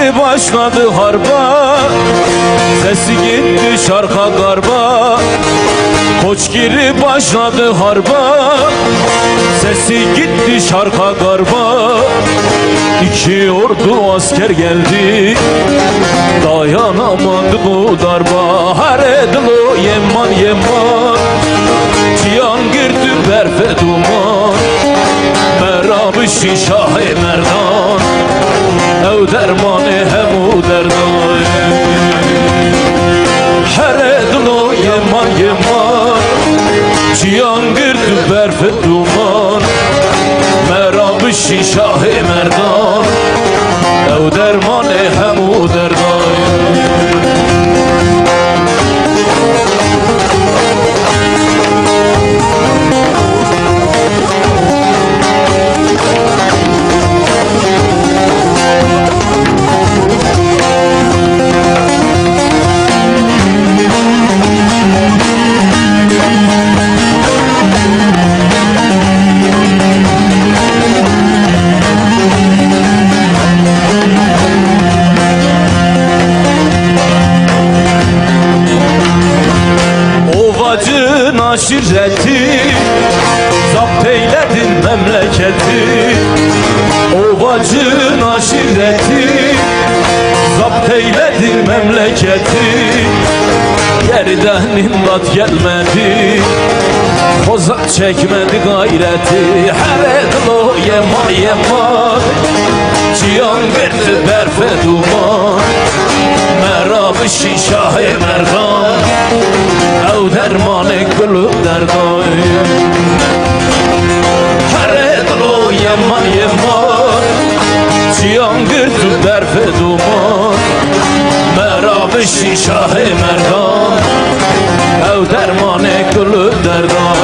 giri başladı harba, sesi gitti şarka garba. Koç giri başladı harba, sesi gitti şarka garba. İki ordu asker geldi, dayanamadı bu darba. Her edilo yeman yeman, cihan girdi berfe duman. Merabı şişah-ı merdan, ev dermanı hem o derdan. Her edilo yeman yeman, cihan girdi berfe duman. Merabı şişah-ı merdan, ev dermanı hem o derdan. Ovacın aşireti, zapt eyledin memleketi. Ovacın aşireti, zapt eyledin memleketi. Geriden imdat gelmedi, kozak çekmedi gayreti. Her edilo yema yema, cihan verdi berfe duman. Merabı şişah-ı merdan, ev dermanı gülü derdan. Her edilo yeman yeman, cihan girdi berfe duman. Merabı şişah-ı merdan, ev dermanı gülü derdan.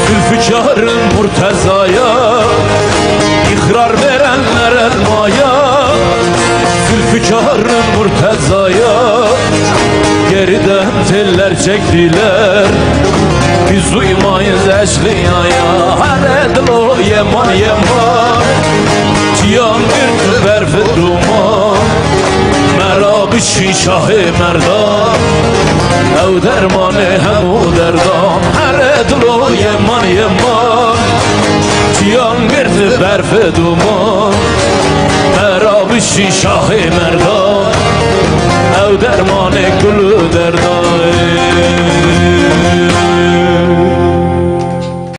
Zülfükar'ın Murteza'ya, ikrar verenler elmaya. Zülfükar'ın Murteza'ya, geriden teller çektiler, biz uymayız eşliyaya. Her edilo yeman yeman, cihan bir berfe duman. Merabı şişah-ı merdan, ev dermanı hem o derdan. Her edilo yeman yeman, cihan girdi berfe duman. Merabı şişah-ı merdan, ev dermanı gülü derdan.